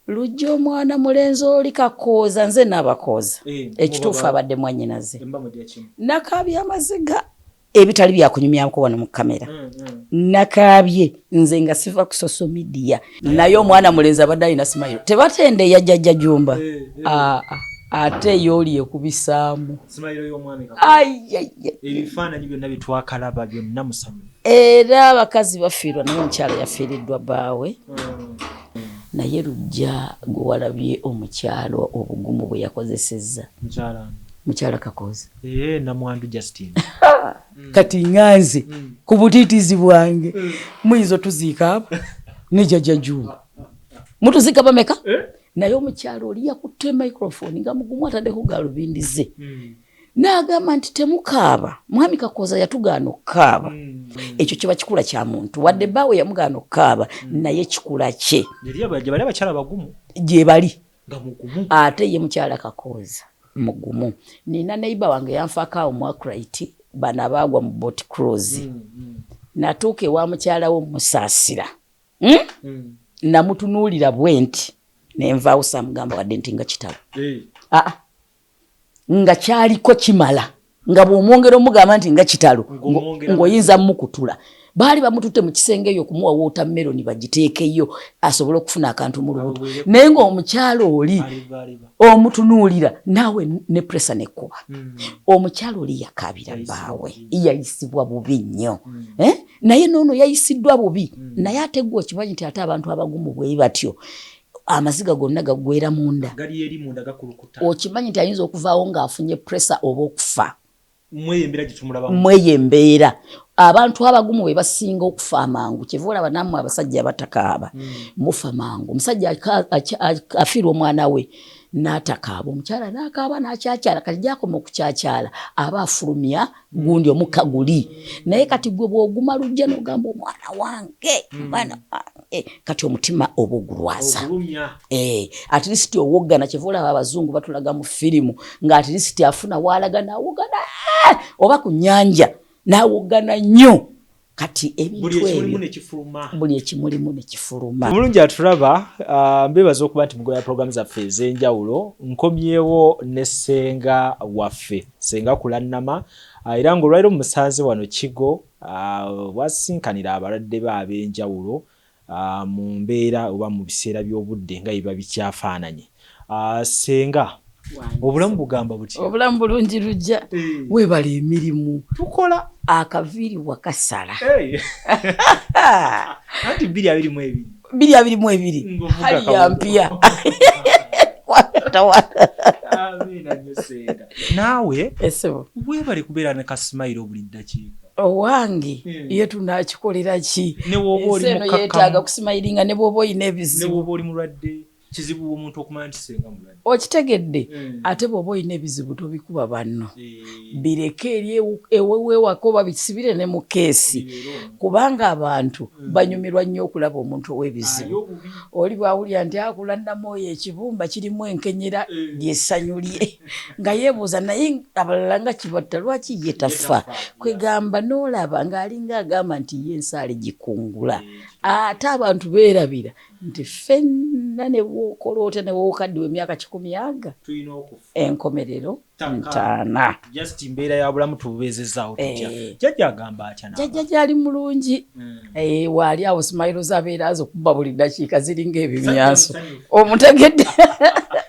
lujja omwana mulenzi oli Kakooza nze n'abakooza ekituufu abadde mwannyinaze nakabye amaziga ebitali byakunyumyako wano mu kamera nakabye nze nga siva ku social media naye omwana mulenzi abadde alina simayiro tebatende yajjajja jumba ate yoliye kubisaamu simayiro y'omwami ebifaananyi byonna bitwakalaba byonna musamu era abakazi bafiirwa naye omukyala yafiiriddwa bbaawe naye lujja gwe walabye omukyalo obugumu bwe yakozesezza mukyala Kakooza Namwandu Justin kati nganze ku butiitizi bwange muyinza otuziika abo ne jjajja Juma mutuziika bameka naye omukyalo oli yakutte microphone nga mugumu ataddeko galubindize n'agamba nti temukaaba mwami Kakooza yatugaana okukaaba ekyo kiba kikula kya muntu wadde bbaawe yamugaana okukaaba naye kikula kye bali abakyala bagumu gye bali ate ye mukyala Kakooza mugumu nina neiba wange yanfaako awo mu Akrite bano abaagwa mu boat cruise natuuka ewa mukyala wo musaasira namutunuulira bwe nti nenvaawo saamugamba wadde nti nga kitalo nga kyaliko kimala nga bw'omwongera omugamba nti nga kitalo ng'oyinza mukutula baali bamututte mu kisenge eyo okumuwa watermelon bagiteekeyo asobole okufuna akantu mu lubuto naye ng'omukyalo oli omutunuulira naawe ne pressa nekkuba omukyalo oli yakabira bbaawe yayisibwa bubi nnyo naye noono yayisiddwa bubi naye ate gwe okimanyi nti ate abantu abagumu bwe batyo amaziga gonna gaggweera munda okimanyi nti ayinza okuvaawo ng'afunye pressa oba okufa mweyembeera abantu abagumu bwe basinga okufa amangu kyeva olaba nammwe abasajja abatakaaba mufa mangu omusajja afiirwa omwana we n'atakaaba omukyala n'akaaba n'akyakyala kati gyakoma okukyakyala aba afulumya gundi omukka guli naye kati gwe bw'oguma lujja n'ogamba omwana wange kati omutima oba ogulwaza at least owoggana kyeva olaba abazungu batulaga mu firimu nga at least afuna waalaga n'awoggana oba ku nnyanja n'awoggana nnyo kati ebintu ebyo buli ekimulimu nekifuluma omulungi atulaba mbebaza okuba nti mugoya programu zaffe ez'enjawulo nkomyewo ne Senga waffe Senga Kulanama era ng'olwaliro musanze wano Kigo wasinkanira abalwadde be ab'enjawulo mu mbeera oba mu biseera by'obudde nga biba bikyafaananye Senga obulamu bugamba buti obulamu bulungi lujja webala emirimu tukola akaviiri wakasala anti 222 hali yampya naawe webale kubeera ne kasimayiro buli ddakiika owange ye tunakikolera ki eno yeetaaga kusimayiringa ne bw'oba olina ebizibu ne bw'oba oli mulwadde kizibu omuntu okumanya nti Senga mulwadde okitegedde ate bw'oba olina ebizibu tobikuba banno bireke eri ewewaka oba bisibire ne mu keesi kubanga abantu banyumirwa nnyo okulaba omuntu ow'ebizibu oli bwawulira nti Kulanama oyo ekibumba kirimu enkenyera lyessanyu lye nga yeebuuza naye abalala nga kibatta lwaki ye tafa kwegamba n'olaba ng'alinga agamba nti ye ensaali gikungula ate abantu beerabira nti ffenna ne bw'okola otya ne bw'okaddiwa emyaka 100 aga tulina okufa enkomerero ntaana just imbeera ya bulamu tububeezezaawo tutya jjajja agamba atya jjajja gyali mulungi waali awo simayiro z'abeera azo okubba buli ddakiika ziringa ebimyaso omutegedde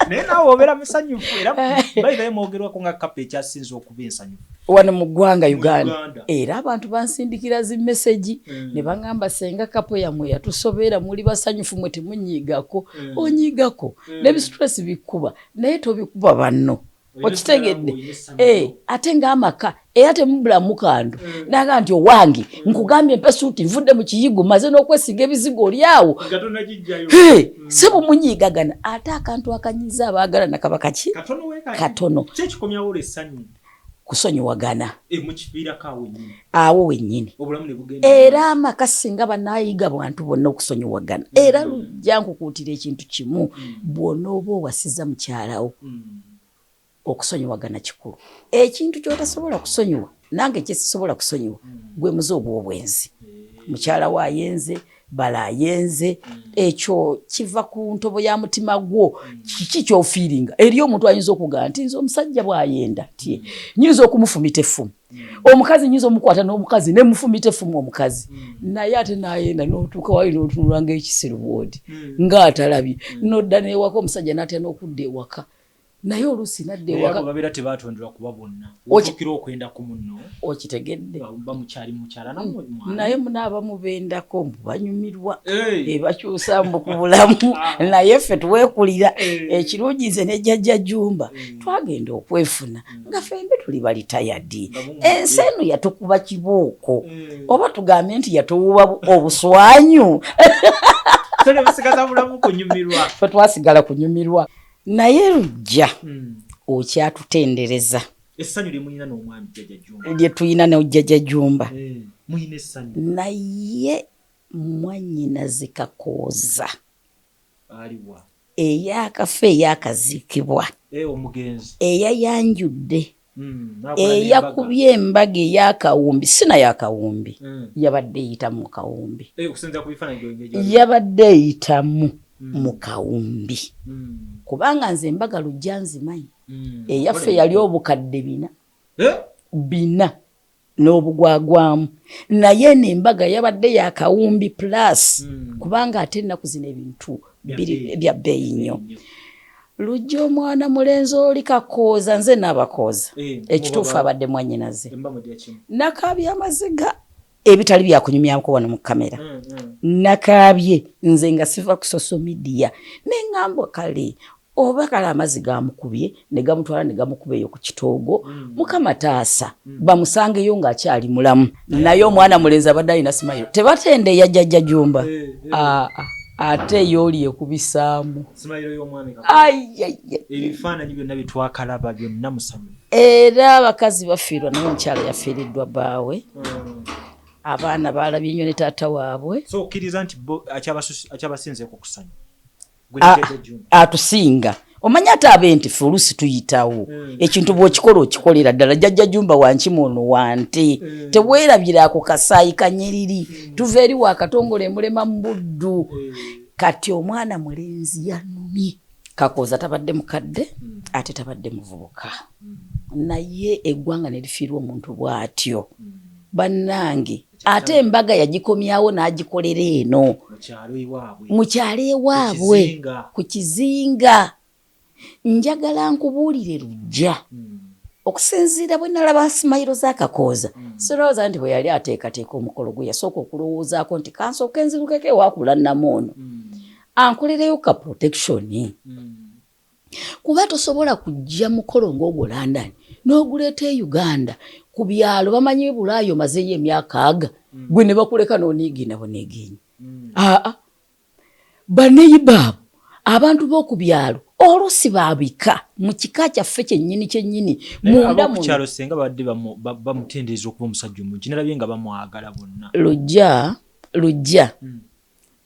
naye naawe obeera musanyufu era bayibayo mwogerwako nga kapa ekyasinza okuba ensanyufu wano mu ggwanga Uganda era abantu bansindikira zi message ne bangamba Senga kapo yammwe yatusobera muli basanyufu mwe temunyiigako onyiigako n'ebistress bikuba naye tobikuba banno okitegedde ate ng'amaka era temubulamu kando naga nti owange nkugambye empesuuti nvudde mu kiyigo maze n'okwesiga ebizigo oli awo si bumunyiigagana ate akantu akanyiza abaagala nakaba kaki katono kyekikomyawo essanyu kusonyiwagana awo wennyini era amaka singa banaayiga bantu bonna okusonyiwagana era lujja nkukuutira ekintu kimu bw'ona oba owasiza mukyalawo okusonyiwagana kikulu ekintu ky'otasobola kusonyiwa nange kyesisobola kusonyiwa gwe muze obw'obwenzi mukyala we ayenze bala yenze ekyo kiva ku ntobo ya mutima gwo kiki kyo feelinga eri omuntu ayinza okugamba nti nzo omusajja bwayenda tie nyinza okumufumita effumu omukazi nyinza omukwata n'omukazi ne mufumita effumu omukazi naye ate nayenda n'otuuka wali n'otunula ng'ekisiru bwodi ng'atalabye n'odda n'ewaka omusajja n'atya n'okudda ewaka naye oluusi nadda ewaka babeera tebatondera kuba bonna okukira okwenda ku munno okitegedde bamukyali mukyala naye munaaba mubendako banyumirwa bakyusa mbu ku bulamu naye ffe tuweekulira ekirungi nze ne jjajja Jumba twagenda okwefuna nga fembi tuli balitayadi ensi eno yatukuba kibuuko oba tugambe nti yatuwuba obuswanyu fe twasigala kunyumirwa naye lujja okyatutendereza essanyu lyemulina n'omwami jjajja Jumba lye tulina ne jjajja Jumba muyina essanyu naye mwannyinaze Kakooza aliwa eyakafa eyakaziikibwa omugenzi eyayanjudde eyakubye embaga ey'akawumbi sina yakawumbi yabadde eyitamu mu kawumbi yabadde eyitamu mu kawumbi kubanga nze embaga lujja nzimanyi eyaffe yali obukadde bina n'obugwagwamu naye n'embaga yabadde yakawumbi plus kubanga ate ennaku zino ebintu bya bbeeyi nnyo lujja omwana mulenzi oli Kakooza nze n'abakooza ekituufu abadde mwannyinaze nakaabye amaziga ebitali byakunyumyako wano mu kamera nakaabye nze nga siva ku social media neŋŋamba kale oba kale amazzi gamukubye ne gamutwala ne gamukubeeyo ku kitoogo mukama taasa bamusangeyo ng'akyali mulamu naye omwana mulenzi abadde alina simayiro tebatende ya jjajja Jumba ate yooli ekubisaamu ebifaananyi byonna byetwakalaba byonna musanyu era abakazi bafiirwa naye omukyala yafiiriddwa bbaawe abaana balabye nnyo ne taata waabwe so okkiriza nti akyabasinzeeko kusanyu atusinga omanya ate abe ffe oluusi tuyitawo ekintu bw'okikola okikolera ddala jjajja Jumba wankimuno wante tebwerabira ako kasaayi kanyiriri tuva eri wakatongole mulema mu buddu kati omwana mulenzi yanumye Kakooza tabadde mukadde ate tabadde muvubuka naye eggwanga ne lifiirwa omuntu bw'atyo bannange ate embaga yagikomyawo n'agikolera eno mu kyalo ewaabwe ku kizinga njagala nkubuulire lujja okusinziira bwe nalaba simayiro za Kakooza sirowooza nti bwe yali ateekateeka omukolo gwe yasooka okulowoozaako nti kansooka enzirukeko ewakulannamu ono ankolereyo ka protection kuba tosobola kujja mukolo ng'ogwo London n'oguleeta e Uganda ku byalo bamanyi Bulaayi omazeeyo emyaka aga gwe ne bakuleka n'oniigina buneeginyi baneyibaabo abantu b'oku byalo oluusi baabika mu kika kyaffe kyennyini munda mu kyalo senga badde bamutendereza okuba omusajja omungi nalabye nga bamwagala bonna lujja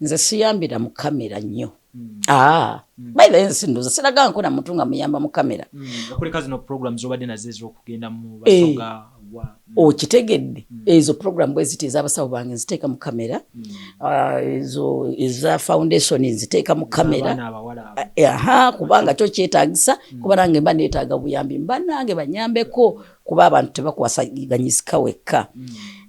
nze siyambira mu kamera nnyo bayiba ensinduza siraga nkona muntu nga muyamba mu kamera okuleka zino programs obadde nazo ez'okugenda mu basoga okitegedde ezo program bwe ziti ez'abasawo bange nziteeka mu kamera ezo eza foundation nziteeka mu kamera kubanga kyo kyetaagisa kuba nange mba neetaaga buyambi mba nange banyambeko kuba abantu tebakwasaganyizika wekka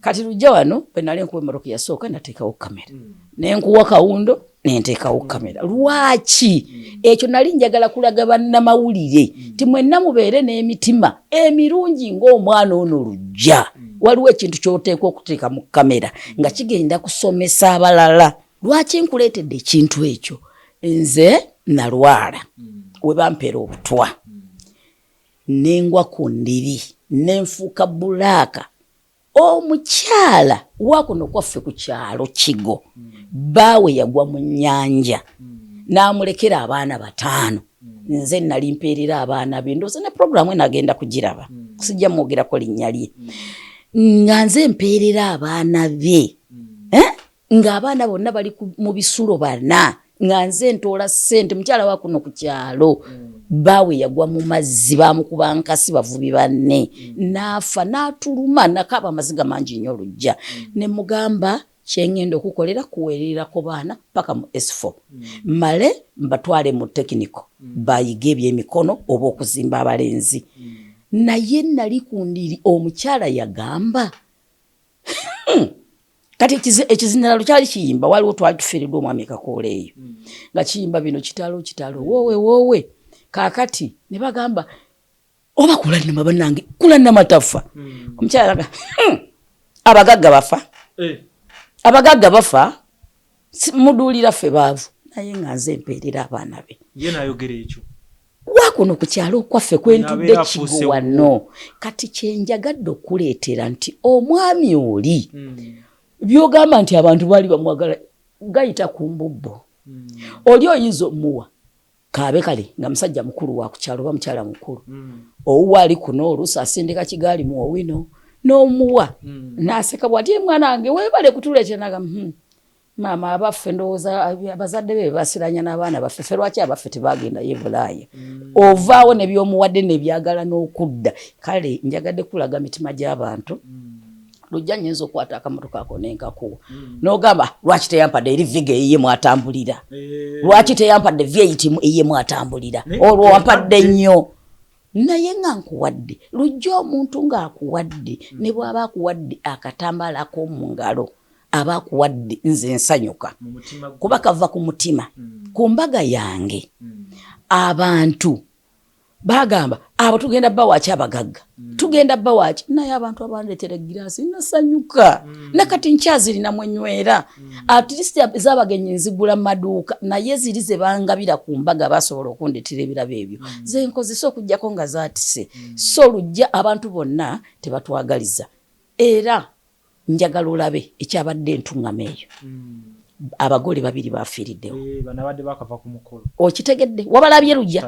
kati lujja wano bwe nali nkuba emmotoka yasooka nateekawo kamera nenkuwa kawundo nenteekawo kamera lwaki ekyo nali njagala kulaga bannamawulire ti mwenna mubeere n'emitima emirungi ng'omwana ono lujja waliwo ekintu ky'oteeka okuteeka mu kamera nga kigenda kusomesa abalala lwaki nkuleetedde ekintu ekyo nze nalwala we bampeera obutwa nengwa ku ndiri nenfuuka bulaaka omukyala wakuno kwaffe ku kyalo Kigo baawe yagwa mu nnyanja n'amulekera abaana 5 nze nali mpeerera abaana be ndooza ne programu enagenda kugiraba sijja mwogerako linnya lye nga nze mpeerera abaana be ng'abaana bonna bali mu bisulo bana nga nze ntoola ssente mukyala wakuno ku kyalo baawe yagwa mu mazzi baamukuba nkasi bavubi banne n'afa n'atuluma nakaaba amaziga mangi nnyo lujja ne mugamba kyengenda okukolera kuweerera ku baana paka mu S4 male mbatwale mu technical bayige ebyemikono oba okuzimba abalenzi naye nali kundiri omukyala yagamba kati ekizinalalo kyali kiyimba waliwo twali tufiiriddwa omwami Kakooza eyo nga kiyimba bino kitalo wowe kakati ne bagamba oba Kulanama bannange Kulanama tafa omukyala aga abagagga bafa muduulira ffe baavu naye nga nze mpeerera abaana be ye nayogera ekyo wakuno ku kyalo kwaffe kwentudde kigo wano kati kyenjagadde okuleetera nti omwami oli byogamba nti abantu baali bamwagala gayita ku mbubbo oli oyinza omuwa kaabe kale nga musajja mukulu wa kukyalo oba mukyala mukulu owuwa ali kuno oluusi asindika kigaali mu owino n'omuwa n'aseka bw'ati mwana wange weebale kutuleetera maama abaffe ndowooza abazadde be basiranya n'abaana baffe ffe lwaki abaffe tebagenda ye Bulaaya ovaawo ne by'omuwadde ne byagala n'okudda kale njagadde kulaga mitima gy'abantu lujja nnyinza okukwata akamotoka ako nenkakuwa n'ogamba lwaki teyampadde eri viga eyiye mwatambulira lwaki teyampadde vyeyitimu eyiye mwatambulira olwo wampadde nnyo naye nga nkuwadde lujja omuntu ng'akuwadde ne bw'aba akuwadde akatambaala ak'omu ngalo aba akuwadde nze nsanyuka kuba kava ku mutima ku mbaga yange abantu bagamba abo tugenda bawaki abagagga tugenda bawaki naye abantu abandeetera egiraasi nasanyuka nakati nkyazirina mwenywera at least z'abagenyi nzigula mu maduuka naye ziri ze bangabira ku mbaga basobola okundetera ebirabo ebyo ze nkozesa okujjako nga zaatise so lujja abantu bonna tebatwagaliza era njagala olabe ekyabadde entuŋŋama eyo abagole babiri bafiiriddewo banabadde bakava ku mukolo okitegedde wabalabye lujja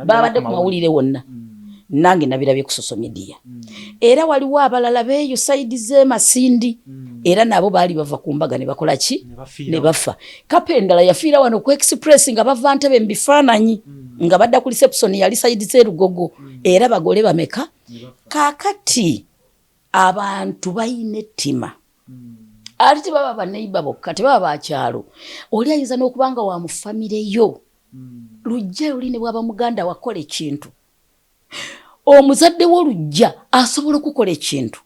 babadde ku mawulire wonna nange nabirabye ku social media era waliwo abalala beeyo saidi z'emasindi era nabo baali bava ku mbaga ne bakola ki ne bafa kapa endala yafiira wano ku express nga bava ntebe mu bifaananyi nga badda ku reception yali saidi z'erugogo era bagole bameka kaakati abantu bayina ettima ate tebaba baneiba bokka tebaba bakyalo oli ayinza n'okubanga wa mu famire yo lujja oli ne bwaba muganda wakola ekintu omuzadde w'olujja asobola okukola ekintu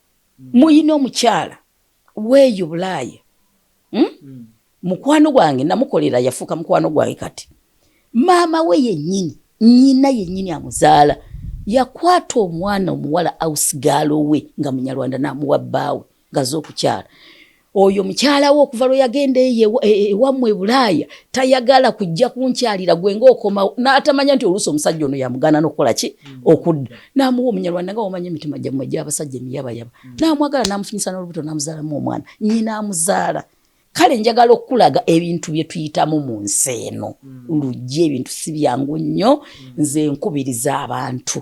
muyina omukyala weeyo Bulaaya mukwano gwange namukolera yafuuka mukwano gwange kati maama we yennyini nnyina yennyini amuzaala yakwata omwana omuwala awusigaalo we nga munyarwanda n'amuwa bbaawe ngaze okukyala oyo mukyala wo okuva lwe yagenda ewammwe Bulaaya tayagala kujja kunkyalira gwe ng'okomawo n'atamanya nti oluusi omusajja ono yamugana n'okukola ki okudda n'amuwa omunyarwanda nga omanya emitima gyammwe gy'abasajja emiyabayaba n'amwagala n'amufunyisa n'olubuto n'amuzaalamu omwana nnyina amuzaala kale njagala okulaga ebintu bye tuyitamu mu nsi eno lujja ebintu si byangu nnyo nze nkubiriza abantu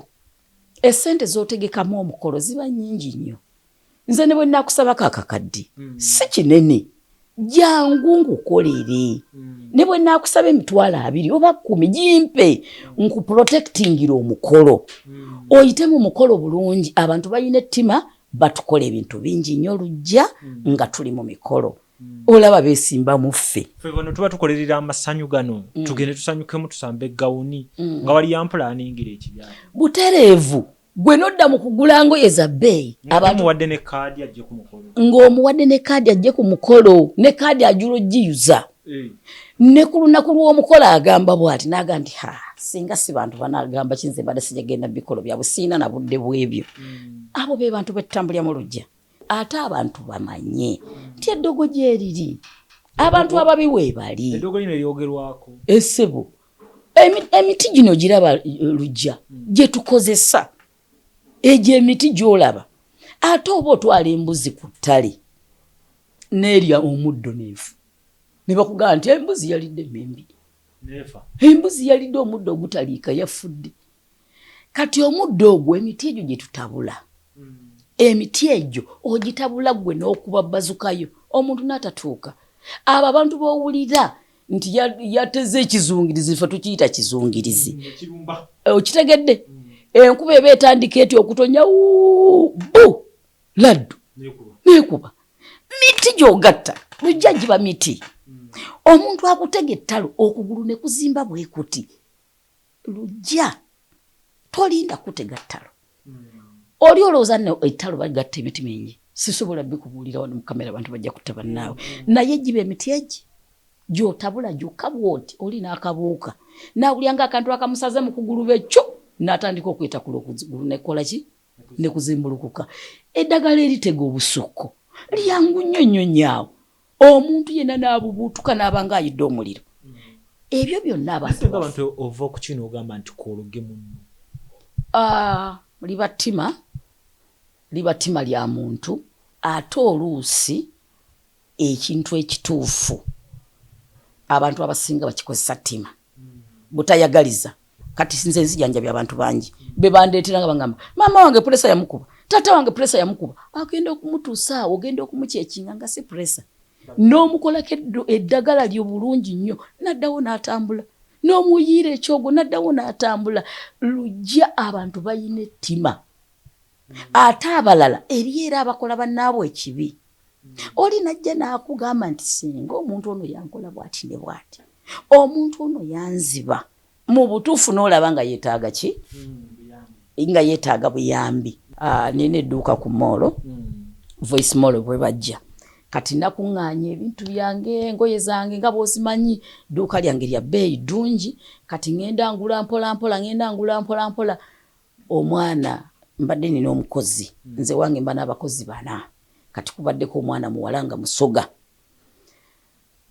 essente z'otegekamu omukolo ziba nnyingi nnyo nze ne bwe nnakusabako akakadde si kinene jangu ngukolere ne bwe nnakusaba emitwalo 2 oba 10 gimpe nkuprotectingira omukolo oyitemu omukolo bulungi abantu balina ettima batukola ebintu bingi nnyo lujja nga tuli mu mikolo olaba beesimba mu ffe bano tuba tukolerera amasanyu gano tugende tusanyukemu tusambe eggawuni nga wali yampulaningira ekibyalo butereevu gwe nodda mu kugula ngoye za bbeeyi abamuwadde ne kaadi ajje ku mukolo ng'omuwadde ne kaadi ajje ku mukolo ne kaadi ajula ogiyuza ne ku lunaku lw'omukolo agamba bw'ati n'agamba nti singa si bantu banaagamba kinze badde sijagenda bikolo byabwe siina na budde bw'ebyo abo be bantu betutambulira mu lujja ate abantu bamanye nti eddogo gyeriri abantu ababi weebali eddogo lino eryogerwako essebo emiti gino giraba lujja gye tukozesa egyo emiti gy'olaba ate oba otwala embuzi ku ttale n'erya omuddo n'efu ne bakugamba nti embuzi yalidde emmimbi embuzi yalidde omuddo ogutaliika yafudde kati omuddo ogwo emiti egyo gye tutabula emiti egyo ogitabula gwe n'okubabbazukayo omuntu n'atatuuka abo abantu b'owulira nti yateze ekizungirizi ffe tukiyita kizungirizi okitegedde enkuba eba etandika eti okutonya bu laddu nekuba miti gy'ogatta lujja jiba miti omuntu akutega ettalo okugulu ne kuzimba bwe kuti lujja tolinda kutega ttalo oli olowooza nno ettalo bagatta emiti mingi sisobola bikubuulira wano mu kamera abantu bajja kutaba naawe naye jiba emiti egi gy'otabula gy'okabwa oti oli n'akabuuka naawulyanga akantu akamusaze mu kugulu bekyo n'atandika okwetakula okugulu nekola ki ne kuzimbulukuka eddagala eritega obusukko lyangu nnyo nnyo nyaawo omuntu yenna n'abubuutuka n'abanga ayidde omuliro ebyo byonna abantu ova okukino ogamba nti koologe munno liba ttima lya muntu ate oluusi ekintu ekituufu abantu abasinga bakikozesa ttima butayagaliza kati nze nzijanjabya abantu bangi be bandeetera nga bagamba maama wange puresa yamukuba taata wange puresa yamukuba agenda okumutuusa awo ogenda okumucekinga nga si puresa n'omukolako eddagala lyo bulungi nnyo naddawo n'atambula n'omuyiira ekyogo naddawo n'atambula lujja abantu bayina ettima ate abalala eri era abakola bannaabwe ekibi oli najja n'akugamba nti singa omuntu ono yankola bw'ati ne bw'ati omuntu ono yanziba mu butuufu n'olaba nga yeetaaga ki nga yeetaaga buyambi nina edduuka ku moolo voice moolo bwe bajja kati nakuŋŋaanya ebintu byange engoye zange nga bw'ozimanyi dduuka lyange lya bbeeyi ddungi kati ŋŋenda ngula mpola omwana mbadde nina omukozi nze wange mba n'abakozi 4 kati kubaddeko omwana muwala nga musoga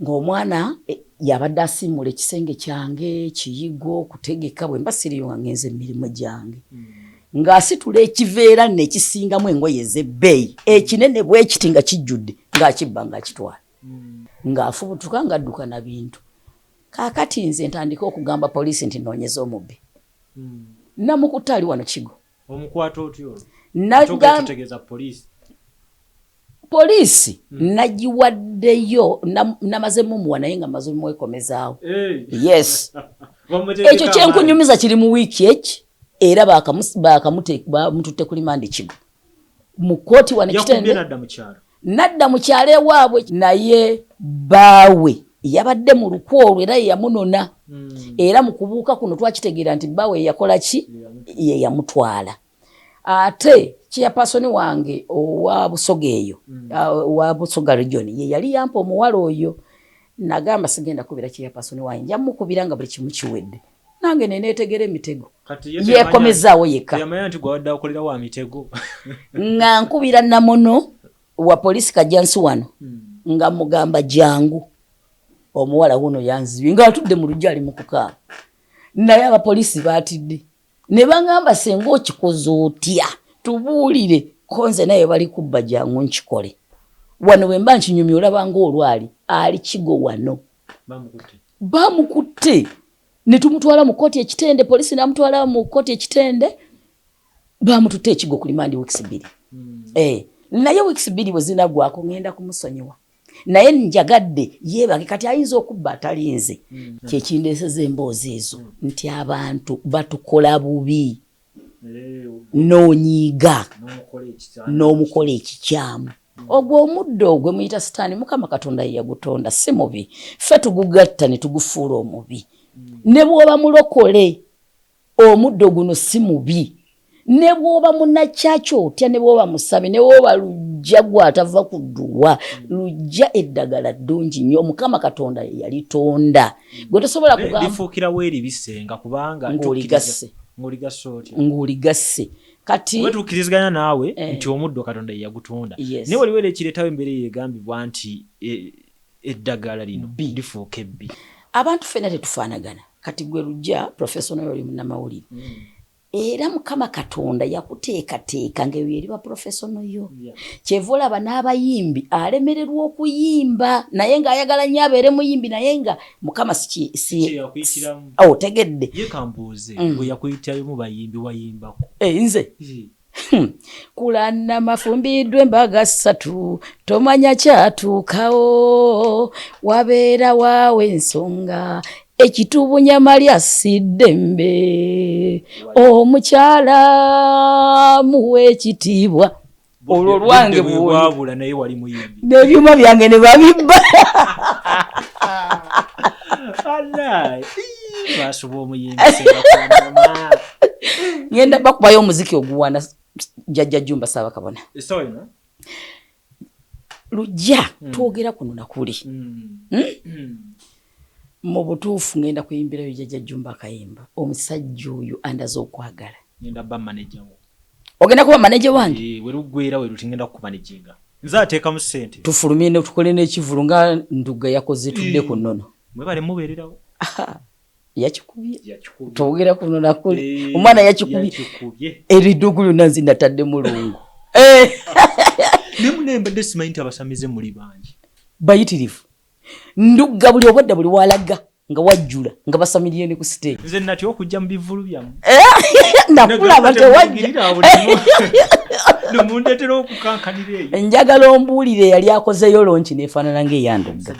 ng'omwana yabadde asiimula ekisenge kyange kiyigo kutegeka bwe mba siriyo nga ngenze emirimu gyange ng'asitula ekiveera nekisingamu engoye ez'ebbeeyi ekinene bwe kiti nga kijjudde ng'akibba ng'akitwala ng'afubutuka ng'adduka na bintu kaakati nze ntandika okugamba poliisi nti noonyeza omubbi namukutte ali wano Kigo omukwata otyo tutegeeza poliisi nagiwaddeyo namazemu muwa naye nga maze omwekomezaawo yes ekyo kyenkunyumiza kiri mu wiiki eki era bamututte ku limandi Kigo mu kooti wano Kitende nadda mu kyalo ewaabwe naye baawe yabadde mu lukwo era yamunona era mu kubuuka kuno twakitegeera nti baawe yakola ki ye yamutwala ate chairperson wange owa Busoga eyo owa Busoga region ye yali yampa omuwala oyo nagamba sigenda kubira chairperson wange nja mukubira nga buli kimu kiwedde nange neneetegera emitego yekomezaawo yekka yamanya nti gwawadde akolera wa mitego nga nkubira namono wa polisi Kajansi wano nga mugamba jangu omuwala wuno yanzibye nga atudde mu lujja ali mu kukaaba naye abapolisi baatidde ne bangamba senga okikoze otya tubuulire konze naye bali kubba jangu nkikole wano bwe mba nkinyumya olaba ng'olwali ali Kigo wano bamukutte ne tumutwala mu kooti ekitende polisi n'amutwala mu kooti ekitende bamututte Kigo ku limandi weeks 2 naye weeks 2 bwe zinagwako ngenda kumusonyiwa naye njagadde yeebake kati ayinza okubba atalinze kyekindeeseza emboozi ezo nti abantu batukola bubi n'onyiiga n'omukola ekikyamu ogwo omuddo ogwe muyita sitaani Mukama Katonda ye yagutonda si mubi ffe tugugatta ne tugufuula omubi ne bw'oba mulokole omuddo guno si mubi ne bw'oba munnakyaki otya ne bw'oba musabe ne bw'oba lujja gwatava kudduwa lujja eddagala ddungi nnyo Mukama Katonda ye yalitonda gwe tosobola kugamba lifuukirawo eri bisenga kubanga ng'oligasse kati wetukiriziganya naawe nti omuddo Katonda ye yagutonda naye waliwo ekireetawo embeera yegambibwa nti eddagala lino lifuuka ebbi abantu ffenna tetufaanagana kati gwe lujja professional oli munnamawulire era Mukama Katonda yakuteekateeka ng'eyo eriba professional yo kyeva olaba n'abayimbi alemererwa okuyimba naye ng'ayagala nnyo abeere muyimbi naye nga Mukama otegedde ye kambuuze bwe yakuyitayo mu bayimbi wayimbako nze Kulanama fumbiddwa embaga 3 tomanya kyatuukawo wabeera waawe ensonga ekitubunya malya siddembe omukyala muwe ekitiibwa olwo lwange bwabula naye wali muyimbi n'ebyuma byange ne babibba alai basuba omuyimbi Senga Kulanama ngenda bakubayo omuziki oguwana jjajja Jumba Ssaabakabona lujja twogera kuno nakuli mu butuufu ngenda kuyimbirayo jjajja Jumba akayimba omusajja oyo andaze okwagala ngenda ba manager wo ogenda kuba manager wange we lugwera we lutingenda kumanajinga nza ateekamu ssente tufulumye ne tukole n'ekivulu nga Nduga yakoze tudde ku nnono mwebale mubeererawo yakikubye twogera kuno nakuli omwana yakikubye eriddugu lyonna nzi natadde mulungu nemunembadde simanyi nti abasamize muli bangi bayitirivu Nduga buli obwadde buli walaga nga wajjula nga basamirye ne ku stage nze natyo okujja mu bivulu byamu nakulaba tewajja nomundetera okukankanira eyo enjagala ombuulire yali akozeyo lonki nefaanana ng'eyanduga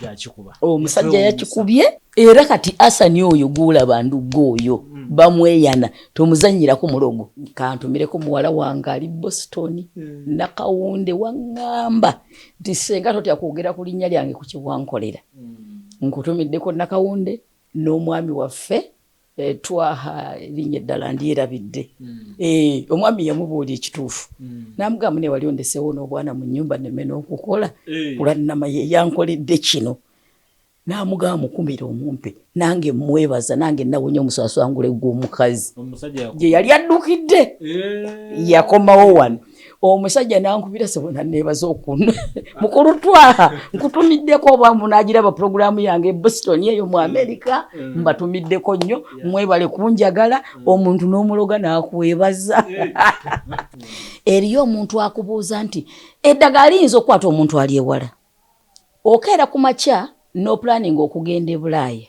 omusajja yakikubye era kati Asani oyo guulaba Nduga oyo bamweyana tomuzanyirako mulogo kantumireko muwala wange ali Boston Nakawunde waŋŋamba nti senga totya kwogera ku linnya lyange ku kiwankolera nkutumiddeko Nakawunde n'omwami waffe twaha linnya eddala ndyerabidde omwami yamubuulya ekituufu namugamba ne wali ondeseewo n'obwana mu nnyumba neme n'okukola Kulanama ye yankoledde kino namugamba mukumira omumpe nange mwebaza nange nawonya omuswaswangule gw'omukazi gye yali addukidde yakomawo wano omusajja nankubira sebona nebaza okuno mukulu twaha nkutumiddeko oba munagiraba programu yange Boston eyo mu America mbatumiddeko nnyo mwebale kunjagala omuntu n'omuloga nakwebaza eriyo omuntu akubuuza nti eddagala liyinza okukwata omuntu ali ewala okeera ku makya no planning okugenda e Bulaaya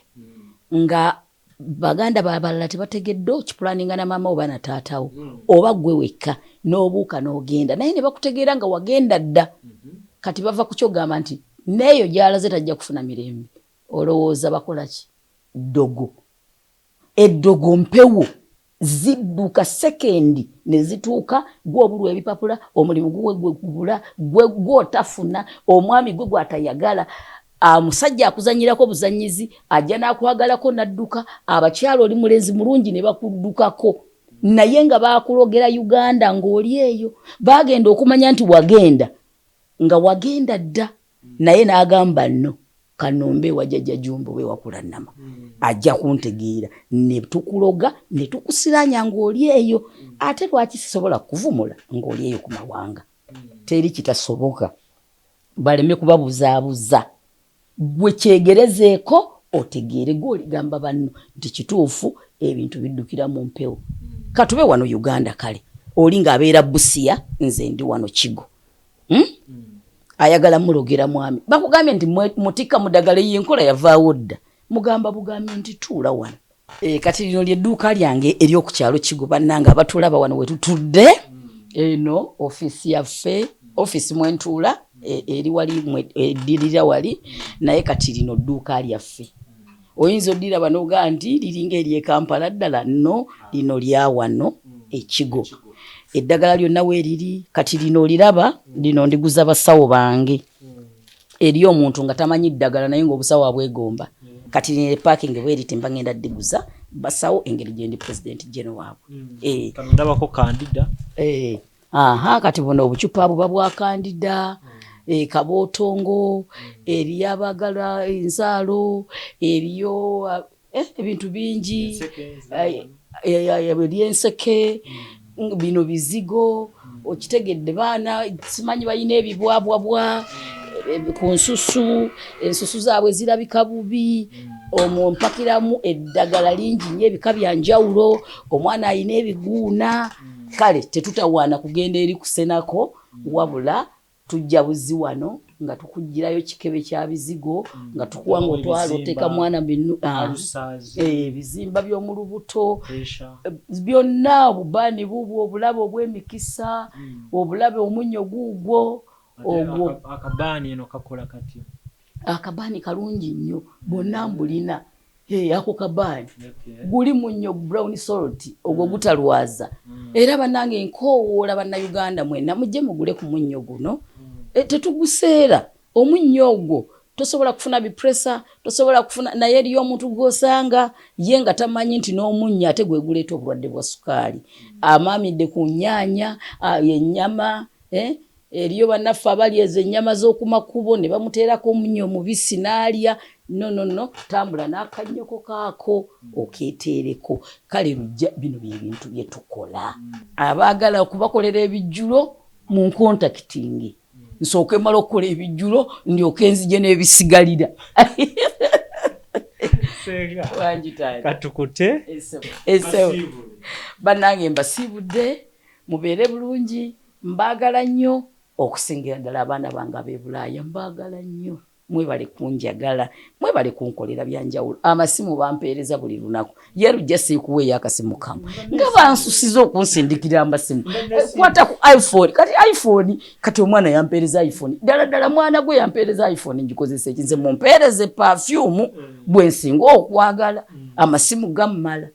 nga baganda balala tebategedde okipulaninga na maama oba na taatawo oba gwe wekka n'obuuka n'ogenda naye ne bakutegeera nga wagenda dda kati bava ku kyogamba nti neeyo gy'alaze tajja kufuna mirembe olowooza bakola ki ddogo eddogo mpewo zidduka sekendi ne zituuka gw'obulwa ebipapula omulimu gwe gw'otafuna omwami gwe gw'atayagala musajja akuzanyirako buzanyizi ajja n'akwagalako nadduka abakyalo oli mulenzi mulungi ne bakuddukako naye nga baakulogera Uganda ng'oli eyo baagenda okumanya nti wagenda nga wagenda dda naye n'agamba nno kanombe wa jjajja Jumba we Kulanama ajja kuntegeera ne tukuloga ne tukusiranya ng'oli eyo ate lwaki sisobola kuvumula ng'oli eyo ku mawanga teri kitasoboka baleme kubabuzaabuza gwe kyegerezeeko otegeere gw'oligamba banno nti kituufu ebintu biddukira mu mpewo katube wano Uganda kale oli ng'abeera Busia nze ndi wano Kigo ayagala mulogera mwami bakugambye nti mutika mu Dagala y'enkola yavaawo dda mugamba bugambye nti tuula wano kati lino ly'edduuka lyange ery'oku kyalo Kigo bannanga abatulaba wano we tutudde eno ofiisi yaffe ofiisi mwentuula eri wali eddirira wali naye kati lino dduuka lyaffe oyinza oddiraba n'ogaa nti liringa ery'e Kampala ddala no lino lya wano Kigo eddagala lyonna weeriri kati lino oliraba lino ndiguza basawo bange eri omuntu nga tamanyi ddagala naye ng'obusawo abwegomba kati lino parking bweriti mba ngenda ddiguza basawo engeri gye ndi president general waabwe ndabako kandida kati buno obucupa buba bwa kandida kabootongo eriyo abagala ensaalo eriyo ebintu bingi eryenseke bino bizigo okitegedde baana simanyi balina ebibwabwabwa ku nsusu ensusu zaabwe zirabika bubi omwo mpakiramu eddagala lingi nnyo ebika bya njawulo omwana alina ebiguuna kale tetutawaana kugenda eri kusenako wabula tujja buzi wano nga tukugirayo kikebe kya bizigo nga tukuwa ng'otwala oteeka mwana bizimba by'omu lubuto byonna obubaani bubwo obulabe obw'emikisa obulabe omunnyo guugwo ogwo akabaani eno kakola katya akabaani kalungi nnyo bonna mbulina ako kabaani guli munnyo brown salt ogwo gutalwaza era bannange nkowoola bannayuganda mwena mujje mugule ku munnyo guno tetuguseera omunnyo ogwo tosobola kufuna bipresa tosobola kufuna naye eriyo omuntu gw'osanga ye nga tamanyi nti n'omunnyo ate gwe guleeta obulwadde bwa sukaali amaamidde ku nnyaanya ennyama eriyo bannaffe abali ezo ennyama z'okumakubo ne bamuteerako omunnyo omubisi n'alya no tambula n'akannyoko kaako okeeteereko kale lujja bino byebintu bye tukola abaagala okubakolera ebijjulo mu nkontakitingi nsooke mala okukola ebijjulo ndyoke nzije n'ebisigalira katukute bannange mbasiibudde mubeere bulungi mbaagala nnyo okusingira ddala abaana bange ab'e-Bulaaya mbaagala nnyo mwebale kunjagala mwebale kunkolera byanjawulo amasimu bampeereza buli lunaku ye lujja siikuweeyo akasimu kamu nga bansusiza okunsindikira amasimu kwata ku iphone kati omwana yampeereza iphone ddala mwana gwe yampeereza iphone ngikozesa ekinze mumpeereze perfume bwe nsinga okwagala amasimu gammala